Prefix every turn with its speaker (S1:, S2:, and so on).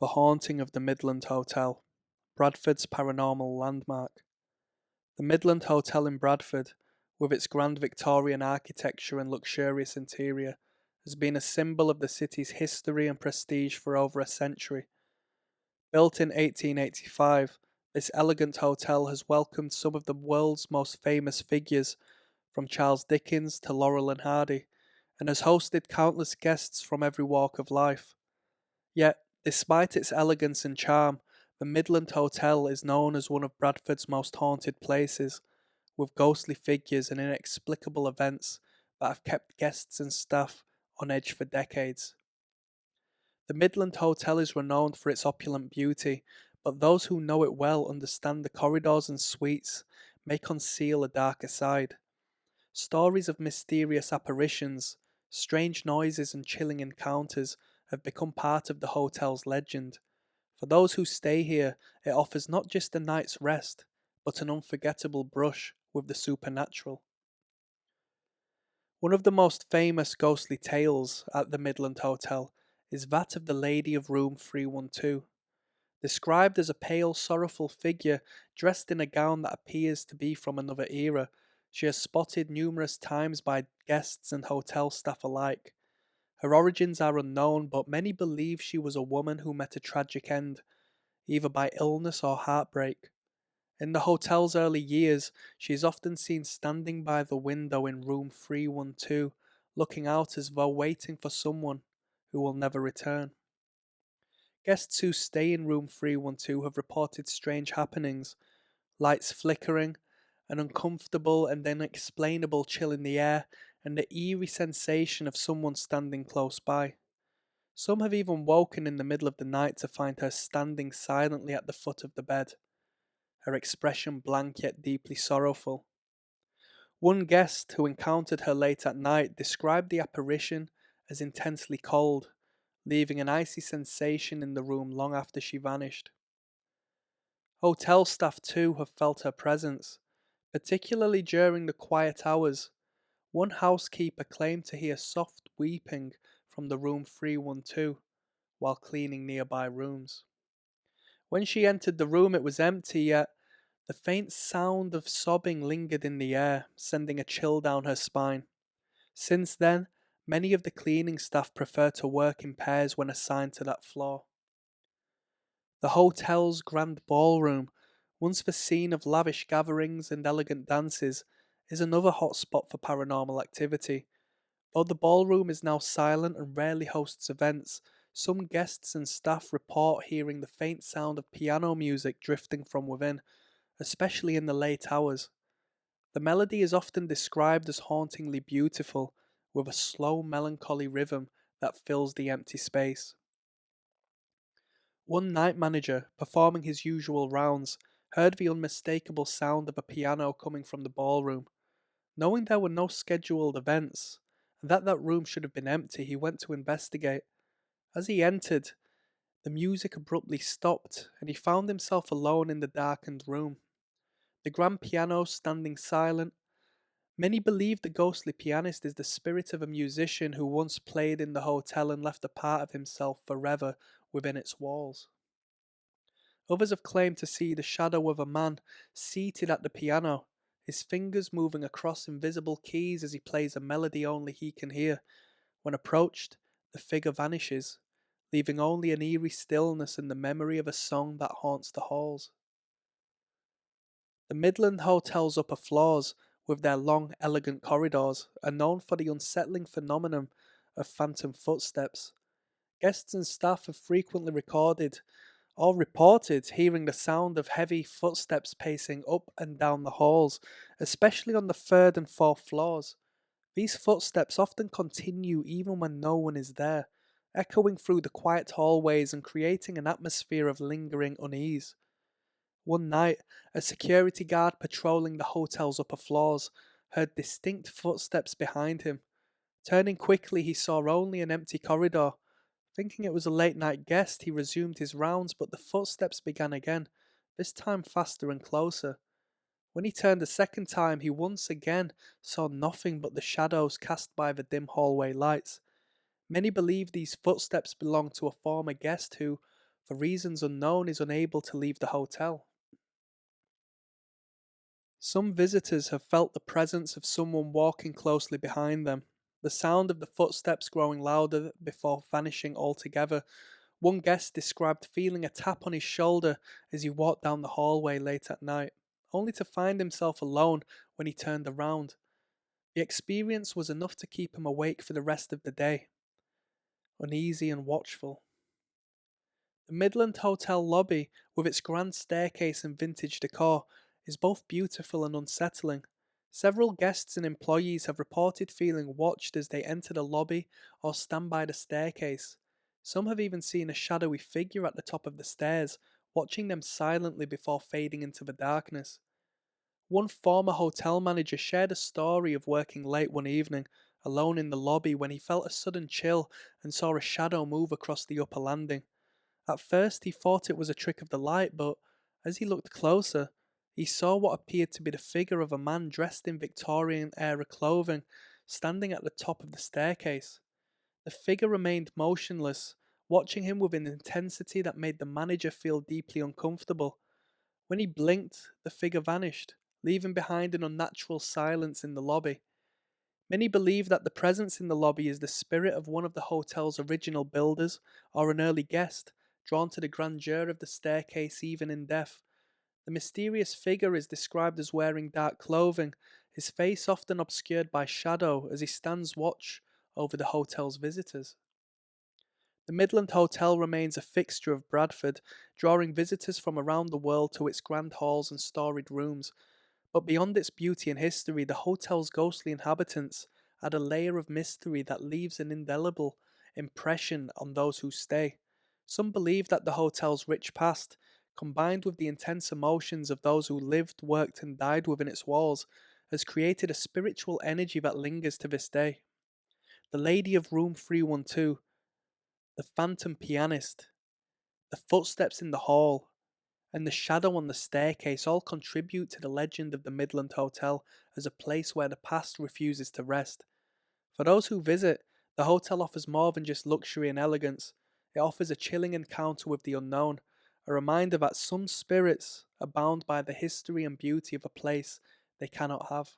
S1: The Haunting of the Midland Hotel, Bradford's paranormal landmark. The Midland Hotel in Bradford, with its grand Victorian architecture and luxurious interior, has been a symbol of the city's history and prestige for over a century. Built in 1885, this elegant hotel has welcomed some of the world's most famous figures, from Charles Dickens to Laurel and Hardy, and has hosted countless guests from every walk of life. Yet, despite its elegance and charm, the Midland Hotel is known as one of Bradford's most haunted places, with ghostly figures and inexplicable events that have kept guests and staff on edge for decades. The Midland Hotel is renowned for its opulent beauty, but those who know it well understand the corridors and suites may conceal a darker side. Stories of mysterious apparitions, strange noises, and chilling encounters have become part of the hotel's legend. For those who stay here, it offers not just a night's rest, but an unforgettable brush with the supernatural. One of the most famous ghostly tales at the Midland Hotel is that of the Lady of Room 312. Described as a pale, sorrowful figure dressed in a gown that appears to be from another era, she is spotted numerous times by guests and hotel staff alike. Her origins are unknown, but many believe she was a woman who met a tragic end, either by illness or heartbreak. In the hotel's early years, she is often seen standing by the window in room 312, looking out as though waiting for someone who will never return. Guests who stay in room 312 have reported strange happenings, lights flickering, an uncomfortable and unexplainable chill in the air, and the eerie sensation of someone standing close by. Some have even woken in the middle of the night to find her standing silently at the foot of the bed, her expression blank yet deeply sorrowful. One guest who encountered her late at night described the apparition as intensely cold, leaving an icy sensation in the room long after she vanished. Hotel staff too have felt her presence, particularly during the quiet hours. One housekeeper claimed to hear soft weeping from the room 312 while cleaning nearby rooms. When she entered the room, it was empty, yet the faint sound of sobbing lingered in the air, sending a chill down her spine. Since then, many of the cleaning staff prefer to work in pairs when assigned to that floor. The hotel's grand ballroom, once the scene of lavish gatherings and elegant dances, is another hotspot for paranormal activity. Though the ballroom is now silent and rarely hosts events, some guests and staff report hearing the faint sound of piano music drifting from within, especially in the late hours. The melody is often described as hauntingly beautiful, with a slow, melancholy rhythm that fills the empty space. One night manager, performing his usual rounds, heard the unmistakable sound of a piano coming from the ballroom. Knowing there were no scheduled events, and that room should have been empty, he went to investigate. As he entered, the music abruptly stopped, and he found himself alone in the darkened room. The grand piano standing silent. Many believe the ghostly pianist is the spirit of a musician who once played in the hotel and left a part of himself forever within its walls. Others have claimed to see the shadow of a man seated at the piano, his fingers moving across invisible keys as he plays a melody only he can hear. When approached, the figure vanishes, leaving only an eerie stillness and the memory of a song that haunts the halls. The Midland Hotel's upper floors, with their long, elegant corridors, are known for the unsettling phenomenon of phantom footsteps. Guests and staff have frequently recorded or reported hearing the sound of heavy footsteps pacing up and down the halls, especially on the third and fourth floors. These footsteps often continue even when no one is there, echoing through the quiet hallways and creating an atmosphere of lingering unease. One night, a security guard patrolling the hotel's upper floors heard distinct footsteps behind him. Turning quickly, he saw only an empty corridor. Thinking it was a late night guest, he resumed his rounds, but the footsteps began again, this time faster and closer. When he turned a second time, he once again saw nothing but the shadows cast by the dim hallway lights. Many believe these footsteps belonged to a former guest who, for reasons unknown, is unable to leave the hotel. Some visitors have felt the presence of someone walking closely behind them, the sound of the footsteps growing louder before vanishing altogether. One guest described feeling a tap on his shoulder as he walked down the hallway late at night, only to find himself alone when he turned around. The experience was enough to keep him awake for the rest of the day, uneasy and watchful. The Midland Hotel lobby, with its grand staircase and vintage decor, is both beautiful and unsettling. Several guests and employees have reported feeling watched as they enter the lobby or stand by the staircase. Some have even seen a shadowy figure at the top of the stairs, watching them silently before fading into the darkness. One former hotel manager shared a story of working late one evening, alone in the lobby, when he felt a sudden chill and saw a shadow move across the upper landing. At first, he thought it was a trick of the light, but as he looked closer, he saw what appeared to be the figure of a man dressed in Victorian era clothing, standing at the top of the staircase. The figure remained motionless, watching him with an intensity that made the manager feel deeply uncomfortable. When he blinked, the figure vanished, leaving behind an unnatural silence in the lobby. Many believe that the presence in the lobby is the spirit of one of the hotel's original builders or an early guest, drawn to the grandeur of the staircase even in death. The mysterious figure is described as wearing dark clothing, his face often obscured by shadow as he stands watch over the hotel's visitors. The Midland Hotel remains a fixture of Bradford, drawing visitors from around the world to its grand halls and storied rooms. But beyond its beauty and history, the hotel's ghostly inhabitants add a layer of mystery that leaves an indelible impression on those who stay. Some believe that the hotel's rich past, combined with the intense emotions of those who lived, worked, and died within its walls, has created a spiritual energy that lingers to this day. The lady of room 312, the phantom pianist, the footsteps in the hall, and the shadow on the staircase all contribute to the legend of the Midland Hotel as a place where the past refuses to rest. For those who visit, the hotel offers more than just luxury and elegance. It offers a chilling encounter with the unknown, a reminder that some spirits are bound by the history and beauty of a place they cannot have.